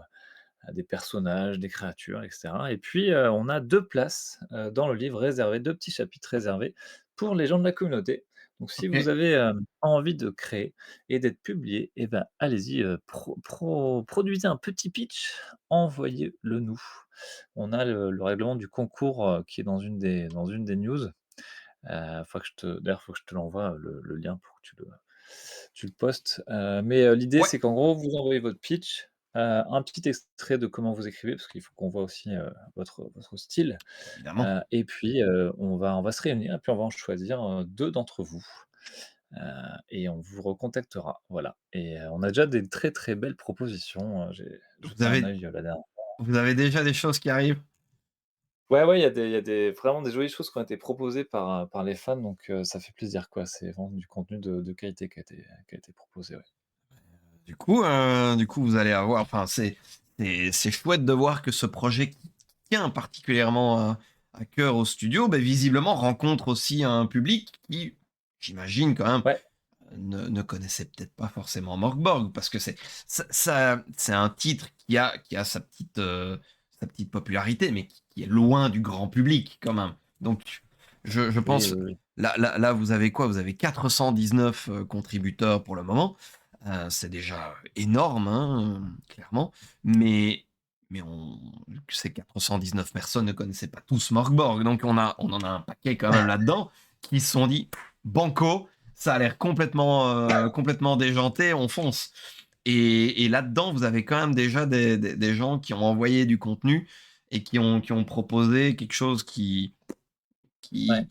des personnages, des créatures et cetera et puis, on a 2 places, dans le livre réservées, 2 petits chapitres réservés pour les gens de la communauté. Donc si vous OK. avez, envie de créer et d'être publié et ben, allez-y, produisez un petit pitch, envoyez-le nous. On a le règlement du concours, qui est dans une des news. Faut que je te l'envoie, le lien pour que tu le postes, mais l'idée, Ouais, c'est qu'en gros, vous envoyez votre pitch, un petit extrait de comment vous écrivez, parce qu'il faut qu'on voit aussi, votre style, évidemment. et puis, on va se réunir et puis on va en choisir, 2 d'entre vous, heu et on vous recontactera, voilà et on a déjà des très, très belles propositions, j'ai Vous jeté un avez œil, la dernière. vous avez déjà des choses qui arrivent? Ouais, ouais, il y a des vraiment des jolies choses qui ont été proposées par les fans, donc ça fait plaisir, quoi. C'est vraiment du contenu de qualité qui a été proposé, ouais. Du coup, vous allez avoir enfin, c'est chouette de voir que ce projet qui tient particulièrement à cœur au studio, beh, visiblement rencontre aussi un public qui, j'imagine quand même, Ouais, ne connaissait peut-être pas forcément Morgborg parce que c'est un titre qui a sa petite popularité, mais qui est loin du grand public quand même. Donc je oui, pense oui, oui. là, vous avez quoi? Vous avez 419 contributeurs pour le moment. C'est déjà énorme, hein, clairement, mais vu que ces 419 personnes ne connaissaient pas tous Morgborg, donc on en a un paquet quand même là-dedans qui se sont dit: «Banco, ça a l'air complètement déjanté, on fonce.» Et là-dedans, vous avez quand même déjà des gens qui ont envoyé du contenu et qui ont proposé quelque chose Ouais.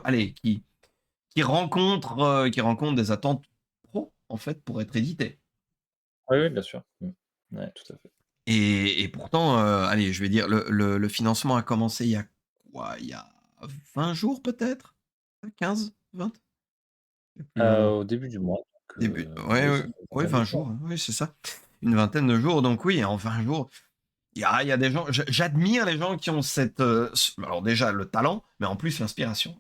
allez, qui rencontre des attentes pro, en fait, pour être édité. Oui, oui, bien sûr. Mmh. Ouais, tout à fait. Et pourtant, allez, je vais dire, le financement a commencé il y a quoi? Il y a 20 jours peut-être? 15, 20? Je sais plus maintenant. Au début du mois, donc Début ouais, oui, ouais, ça fait pas ouais, mal de 20 jours, jours, hein. oui, c'est ça. Une vingtaine de jours, donc oui, en 20 jours, il y a des gens j'admire les gens qui ont alors déjà le talent, mais en plus l'inspiration.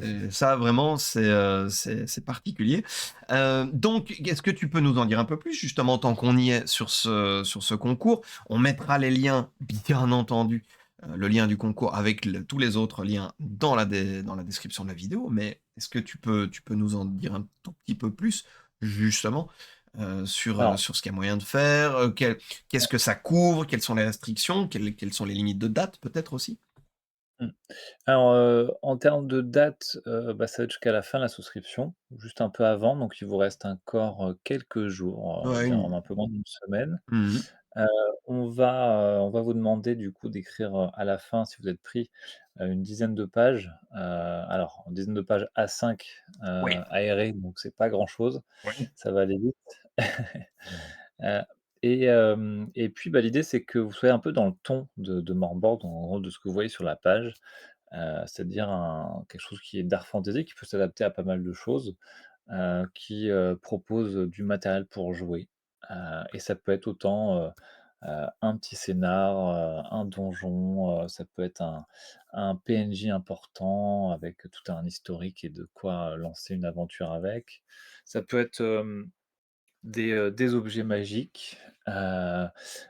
Et ça vraiment, c'est particulier. Donc est-ce que tu peux nous en dire un peu plus justement tant qu'on y est sur ce concours? On mettra les liens, bien entendu, le lien du concours avec tous les autres liens dans la description de la vidéo, mais est-ce que tu peux nous en dire un tout petit peu plus justement, Alors, sur ce qu'il y a moyen de faire? Qu'est-ce que ça couvre? Quelles sont les restrictions? Quelles sont les limites de date peut-être aussi? mmh, alors, en termes de date, bah, ça va être jusqu'à la fin de la souscription, juste un peu avant, donc il vous reste encore, quelques jours, je Ouais, dirais un peu moins d'une semaine. mmh. Heu, on va vous demander du coup d'écrire, à la fin, si vous êtes pris, une dizaine de pages. Alors une dizaine de pages A5, Oui, aérées, donc c'est pas grand-chose, oui. ça va aller vite. Heu et puis, bah, l'idée c'est que vous soyez un peu dans le ton de Morborg, en gros de ce que vous voyez sur la page, c'est-à-dire quelque chose qui est dark fantasy, qui peut s'adapter à pas mal de choses, qui, propose du matériel pour jouer, et ça peut être autant, un petit scénar, un donjon, ça peut être un PNJ important avec tout un historique et de quoi, lancer une aventure avec. Ça peut être, des objets magiques, Heu,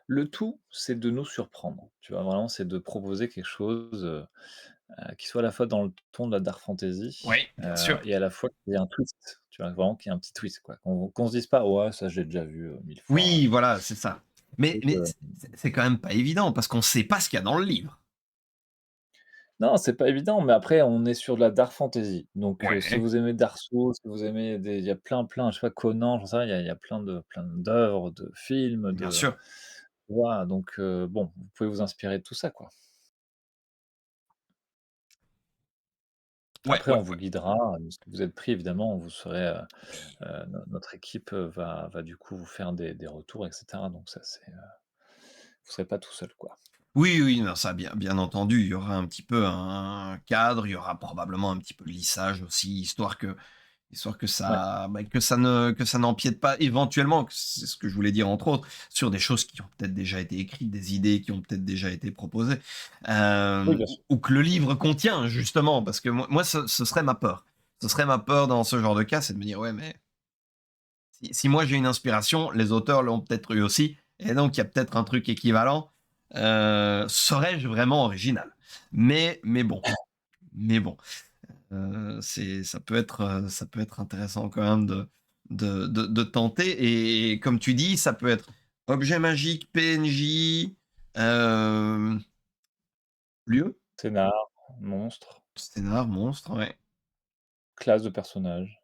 le tout, c'est de nous surprendre, tu vois? Vraiment, c'est de proposer quelque chose, qui soit à la fois dans le ton de la dark fantasy, Oui, bien sûr. et à la fois qu'il y ait un twist, tu vois? Vraiment qu'il y ait un petit twist, quoi. Qu'on se dise pas: «Ouais, ça j'ai déjà vu, 1000 fois», Oui, voilà, c'est ça. Mais truc, mais c'est quand même pas évident parce qu'on sait pas ce qu'il y a dans le livre. non, c'est pas évident, mais après on est sur de la dark fantasy. Donc, si Ouais, vous aimez Dark Souls, si vous aimez des il y a plein, je sais pas, Conan, j'en sais rien, il y a plein d'œuvres, de films, bien de sûr. voilà, donc, bon, vous pouvez vous inspirer de tout ça, quoi. Ouais, Après ouais, on vous ouais. guidera, si vous êtes pris évidemment, vous serez, notre équipe, va du coup vous faire des retours et cetera, donc ça c'est, vous serez pas tout seul, quoi. Oui, oui, non, ça bien entendu, il y aura un petit peu un cadre, il y aura probablement un petit peu de lissage aussi, histoire que Ouais, ça n'empiète pas éventuellement, c'est ce que je voulais dire entre autres, sur des choses qui ont peut-être déjà été écrites, des idées qui ont peut-être déjà été proposées, oui, bien sûr. ou que le livre contient justement, parce que moi ce serait ma peur. Ce serait ma peur dans ce genre de cas, c'est de me dire: «Ouais, mais si moi j'ai une inspiration, les auteurs l'ont peut-être eu aussi, et donc il y a peut-être un truc équivalent, serais-je vraiment original?» Mais bon, c'est ça peut être intéressant quand même de tenter, et comme tu dis, ça peut être objet magique, PNJ, hem, lieu, Scénar, monstre, scénar, monstre, ouais, classe de personnage.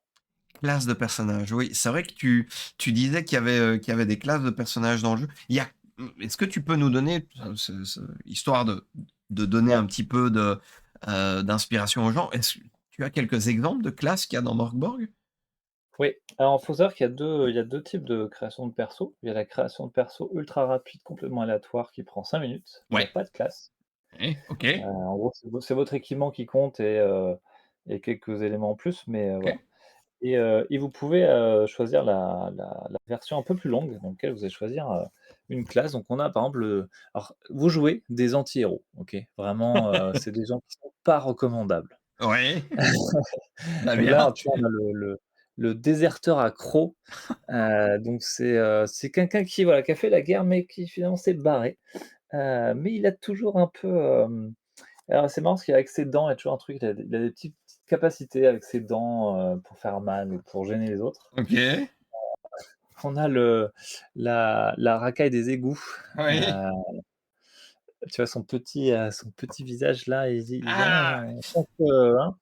classe de personnage. Oui, c'est vrai que tu disais qu'il y avait des classes de personnages dans le jeu. Est-ce que tu peux nous donner, histoire de donner Ouais. un petit peu d'inspiration aux gens, est-ce que tu as quelques exemples de classes qu'il y a dans Morkborg? Oui, alors faut savoir qu'il y a 2 types de création de perso. Il y a la création de perso ultra rapide, complètement aléatoire, qui prend 5 minutes. Il y a Ouais. pas de classe. Ouais, OK, En gros, c'est votre équipement qui compte et quelques éléments en plus, mais, voilà. OK. Et vous pouvez, choisir la version un peu plus longue dans lequel vous allez choisir, une classe. Donc on a par exemple, alors vous jouez des anti-héros, OK? Vraiment, c'est des gens qui sont pas recommandables. Ouais, très Donc bien. là, tu vois, on a le déserteur à croc. Donc c'est quelqu'un qui, voilà, qui a fait la guerre, mais qui finalement s'est barré. Mais il a toujours un peu, alors c'est marrant parce qu'avec ses dents, il y a toujours un truc, il a des petites capacités avec ses dents, pour faire mal ou pour gêner les autres. OK. On a la racaille des égouts, Oui. heu, tu vois son petit visage là, il dit: «Ah Ah! j'en pense que, hein».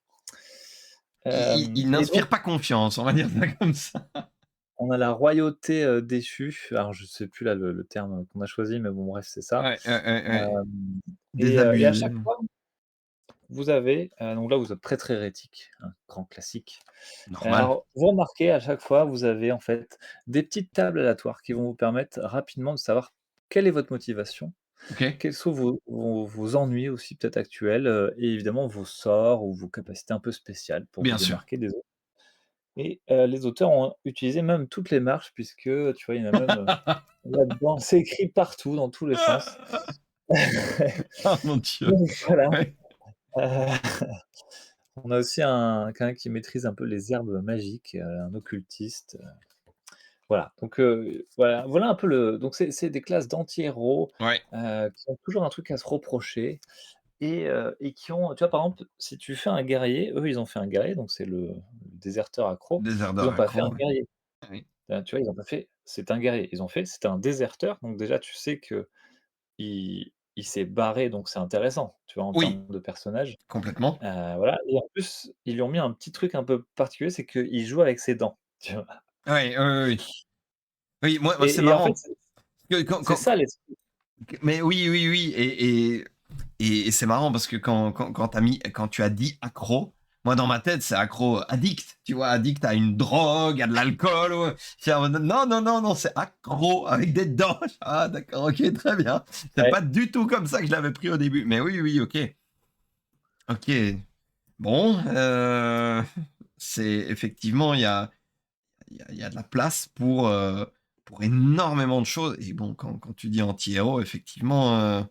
Il Et donc n'inspire pas confiance, on va dire ça comme ça. on a la royauté, déchue. Alors je sais plus là le terme qu'on a choisi, mais bon bref, c'est ça. Ouais, ouais, ouais, ouais. Hem et à Désabusé, chaque fois, vous avez, donc là vous êtes très hérétique, hein, grand classique. normal. Alors, vous remarquez à chaque fois, vous avez en fait des petites tables aléatoires qui vont vous permettre rapidement de savoir quelle est votre motivation, OK, quels sont vos ennuis aussi peut-être actuels, et évidemment vos sorts ou vos capacités un peu spéciales pour vous bien sûr. démarquer des autres. Et les auteurs ont utilisé même toutes les marches puisque, tu vois, il y en a même, là-dedans, c'est écrit partout dans tous les sens. Ah mon Dieu. Donc voilà, Ouais. heu, on a aussi un quelqu'un qui maîtrise un peu les herbes magiques, un occultiste. Voilà, donc, voilà un peu le donc c'est des classes d'anti-héros, Ouais, qui ont toujours un truc à se reprocher et qui ont, tu vois, par exemple, si tu fais un guerrier, eux, ils ont fait un guerrier, donc c'est le déserteur accro. Ils désardeur ont pas fait un accro, ouais. guerrier. Oui. Tu vois, ils ont pas fait: «C'est un guerrier». Ils ont fait: «C'est un déserteur», donc déjà tu sais qu'il s'est barré, donc c'est intéressant, tu vois, en Oui, termes de personnage. complètement. Voilà et en plus, ils lui ont mis un petit truc un peu particulier, c'est qu'il joue avec ses dents, tu vois? Ouais, oui, oui, oui. Oui, moi c'est Et en fait, marrant, que c'est ça l'esprit. mais oui, oui, oui, et c'est marrant parce que quand tu as dit accro, moi dans ma tête c'est accro addict, tu vois, addict à une drogue, à de l'alcool, ouais. C'est en mode, non, non, non, non, c'est accro avec des dents. Ah d'accord, ok, très bien. C'est Ouais. pas du tout comme ça que je l'avais pris au début, mais oui, oui, ok, ok. Bon, c'est effectivement il y a de la place pour énormément de choses, et bon, quand tu dis anti-héros, effectivement.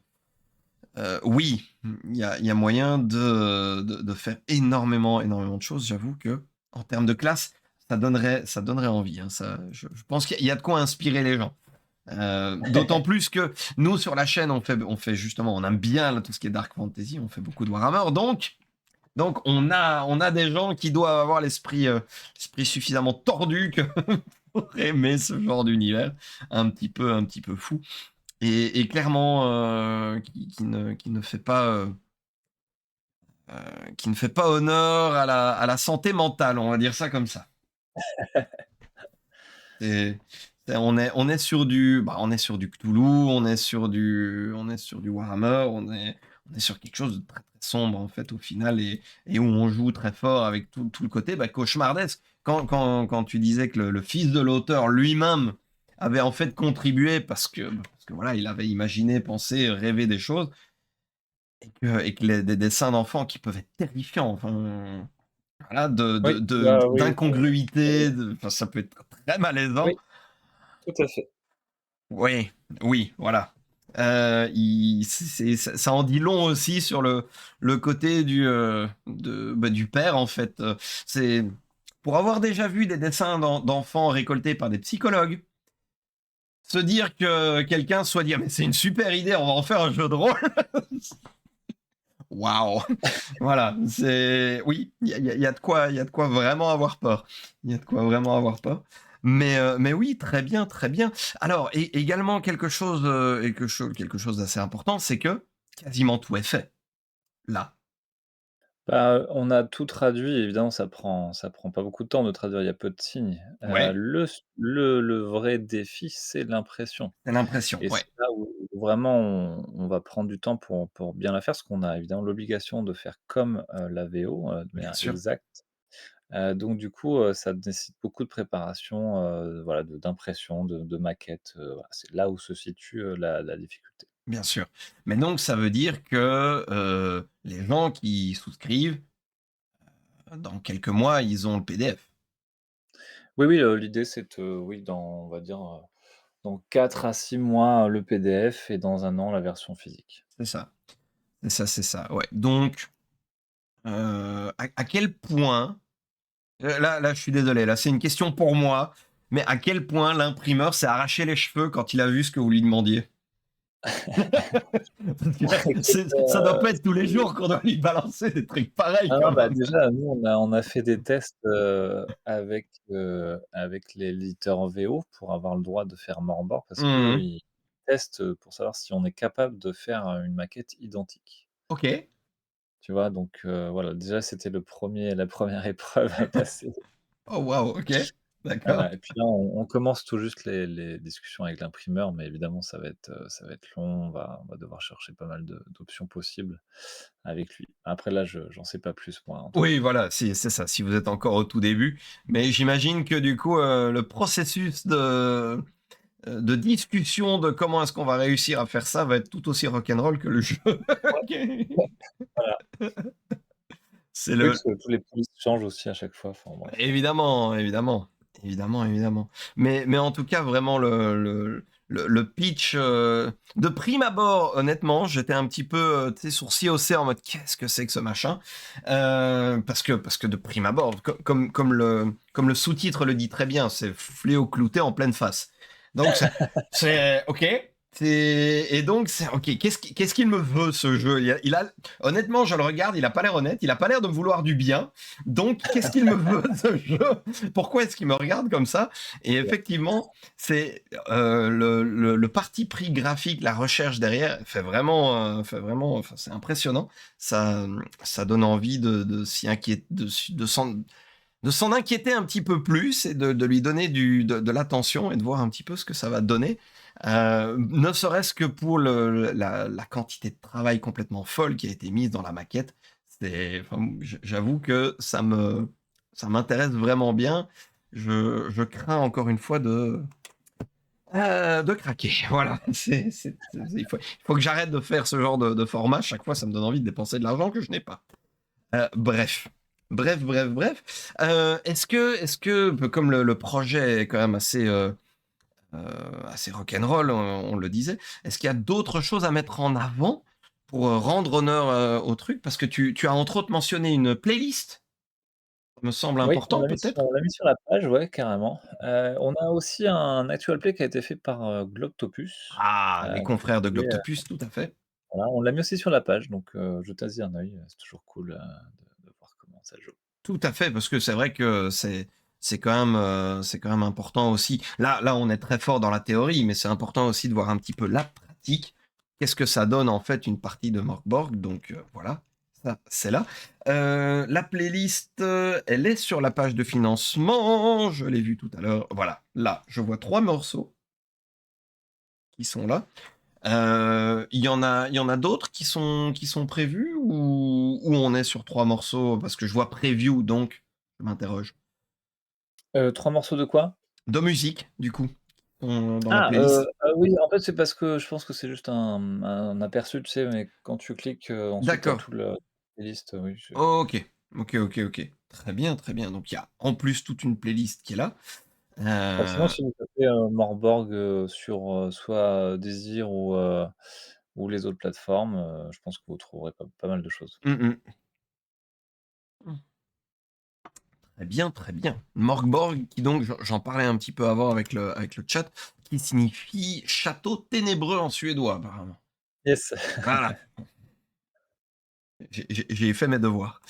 Oui, il y a moyen de faire énormément de choses. J'avoue que en termes de classe, ça donnerait envie, hein. Ça, je pense qu'il y a de quoi inspirer les gens. D'autant plus que nous sur la chaîne on fait justement on aime bien là, tout ce qui est dark fantasy, on fait beaucoup de Warhammer, donc on a des gens qui doivent avoir l'esprit suffisamment tordu que pour aimer ce genre d'univers un petit peu fou et clairement qui ne fait pas honneur à la santé mentale, on va dire ça comme ça. C'est on est sur du Cthulhu, on est sur du Warhammer, on est sur quelque chose de très, très sombre en fait au final et où on joue très fort avec tout le côté, cauchemardesque. Quand tu disais que le fils de l'auteur lui-même avait en fait contribué parce que voilà, il avait imaginé, pensé, rêvé des choses et que les des dessins d'enfants qui peuvent être terrifiants, enfin, voilà, Oui, bah, oui, d'incongruité, enfin, ça peut être très malaisant. oui, tout à fait. Oui, oui, voilà. Il ça en dit long aussi sur le côté du père, en fait, c'est pour avoir déjà vu des dessins d'enfants récoltés par des psychologues, se dire que quelqu'un soit dire: «Mais c'est une super idée, on va en faire un jeu de rôle». Waouh! Voilà, c'est oui, il y a de quoi vraiment avoir peur. Il y a de quoi vraiment avoir peur. Mais oui, très bien, très bien. Alors et également quelque chose d'assez important, c'est que quasiment tout est fait, là. Bah, on a tout traduit, évidemment ça prend pas beaucoup de temps de traduire, il y a peu de signes. Ouais, Le vrai défi, c'est l'impression c'est l'impression, et ouais, c'est là où vraiment on va prendre du temps pour bien la faire, parce qu'on a évidemment l'obligation de faire comme, la VO, de bien manière sûr, exacte. Donc du coup, ça nécessite beaucoup de préparation, voilà, d'impression, de maquettes, voilà, c'est là où se situe, la difficulté. bien sûr. Mais donc ça veut dire que, les gens qui souscrivent, dans quelques mois, ils ont le PDF. Oui, oui, l'idée c'est oui, on va dire, dans 4 à 6 mois, le PDF et dans un an, la version physique. C'est ça, c'est ça, c'est ça, ouais. Donc, à quel point là, je suis désolé, là, c'est une question pour moi, mais à quel point l'imprimeur s'est arraché les cheveux quand il a vu ce que vous lui demandiez? Parce que Écoute, ça doit pas être tous les jours qu'on doit lui balancer des trucs pareils non, non, quand bah, même. déjà, nous, on a fait des tests, avec les l'éditeur en VO pour avoir le droit de faire mort-bord parce qu'eux, Mmh. ils testent, pour savoir si on est capable de faire, une maquette identique. OK. Tu vois? Donc voilà, déjà, c'était la première épreuve à passer. Oh waouh, OK. D'accord. Voilà et puis là, on commence tout juste les discussions avec l'imprimeur, mais évidemment, ça va être long. On va devoir chercher pas mal d'options possibles avec lui. Après là, j'en sais pas plus moi, en tout cas. Oui, voilà, c'est ça, si vous êtes encore au tout début, mais j'imagine que du coup, le processus de discussion de comment est-ce qu'on va réussir à faire ça va être tout aussi rock'n'roll que le jeu. Ouais, OK. voilà. C'est Oui, le parce que tous les polices changent aussi à chaque fois, enfin bref. Évidemment, évidemment, évidemment, évidemment. Mais en tout cas, vraiment le pitch, de prime abord, honnêtement, j'étais un petit peu, tu sais, sourcil haussé en mode: «Qu'est-ce que c'est que ce machin?» Parce que de prime abord, comme le sous-titre le dit très bien, c'est fléau clouté en pleine face. Donc c'est OK. Et donc c'est OK, qu'est-ce qu'il me veut ce jeu? Il a honnêtement, je le regarde, il a pas l'air honnête, il a pas l'air de me vouloir du bien. Donc, qu'est-ce qu'il me veut ce jeu? Pourquoi est-ce qu'il me regarde comme ça? Et effectivement, c'est le parti pris graphique, la recherche derrière fait vraiment, enfin, c'est impressionnant. Ça donne envie de s'y inquiéter, de s'en inquiéter un petit peu plus et de lui donner de l'attention et de voir un petit peu ce que ça va donner. Ne serait-ce que pour la quantité de travail complètement folle qui a été mise dans la maquette. Enfin, j'avoue que ça m'intéresse vraiment bien. Je crains encore une fois de craquer. Voilà. Il faut que j'arrête de faire ce genre de format. Chaque fois, ça me donne envie de dépenser de l'argent que je n'ai pas. Bref. Bref, bref, bref. Est-ce que comme le projet est quand même assez rock'n'roll, on le disait, est-ce qu'il y a d'autres choses à mettre en avant pour rendre honneur au truc? Parce que tu as entre autres mentionné une playlist. Ça me semble Oui, important peut-être? on l'a mis sur la page, ouais, carrément. On a aussi un actual play qui a été fait par, Globtopus, Ah, les qui confrères de lui, Globtopus, tout à fait. voilà, on l'a mis aussi sur la page, donc jetez-y un œil, c'est toujours cool, de voir comment ça joue. Tout à fait, parce que c'est vrai que c'est quand même important aussi. Là, on est très fort dans la théorie, mais c'est important aussi de voir un petit peu la pratique. Qu'est-ce que ça donne en fait une partie de Morkborg? Donc voilà, ça c'est là. La playlist, elle est sur la page de financement. Je l'ai vu tout à l'heure. Voilà, là, je vois 3 morceaux qui sont là. Il y en a d'autres qui sont prévus ou on est sur 3 morceaux? Parce que je vois preview, donc je m'interroge. 3 morceaux de quoi? De musique, du coup, dans la Ah, playlist? oui, en fait, c'est parce que je pense que c'est juste un aperçu, tu sais, mais quand tu cliques, ensuite tu as D'accord. tout le playlist, oui, je OK. OK, OK, OK. Très bien, très bien. Donc il y a en plus toute une playlist qui est là. bah, sinon, Heu, si vous tapez, Morborg, sur, soit Désir ou les autres plateformes, je pense que vous trouverez pas mal de choses. mmh mh. Mmh. Très bien, très bien. Morgborg qui donc j'en parlais un petit peu avant avec le chat, qui signifie château ténébreux en suédois apparemment. Yes. Voilà, j'ai fait mes devoirs.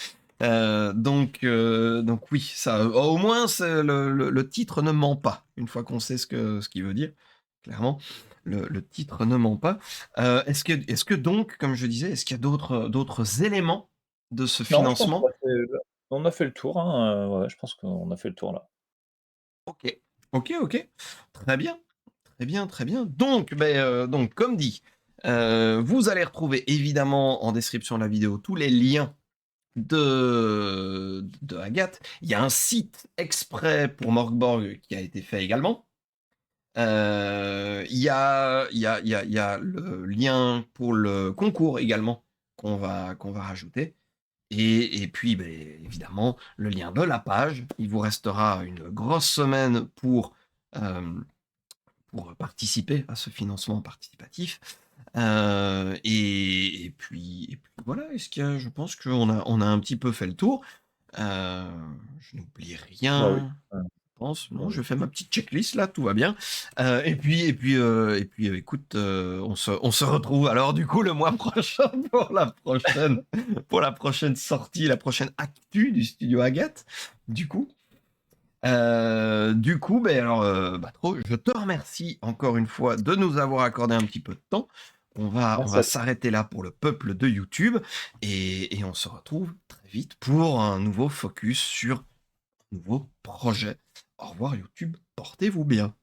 Donc oui, ça, au moins c'est le titre ne ment pas. Une fois qu'on sait ce qu'il veut dire, clairement, le titre ne ment pas. Est-ce que donc, comme je disais, est-ce qu'il y a d'autres éléments de ce Non, je pense qu'on financement? a fait on a fait le tour, hein, ouais, je pense qu'on a fait le tour là. OK. OK, OK. Très bien. Très bien, très bien. Donc, donc comme dit, vous allez retrouver évidemment en description de la vidéo tous les liens de Agathe. Il y a un site exprès pour Morkborg qui a été fait également. Il y a le lien pour le concours également qu'on va rajouter et puis, évidemment, le lien de la page. Il vous restera une grosse semaine hem, pour participer à ce financement participatif. Et puis voilà, est-ce que je pense qu'on a un petit peu fait le tour. Heu, je n'oublie Bah oui, rien, je pense. bah Non, oui. je fais ma petite checklist là, tout va bien. Écoute, on se retrouve alors du coup le mois prochain pour la prochaine sortie, la prochaine actu du studio Agathe, du coup. Du coup, trop, je te remercie encore une fois de nous avoir accordé un petit peu de temps. On Merci va à toi. s'arrêter là pour le peuple de YouTube et on se retrouve très vite pour un nouveau focus sur un nouveau projet. Au revoir YouTube, portez-vous bien.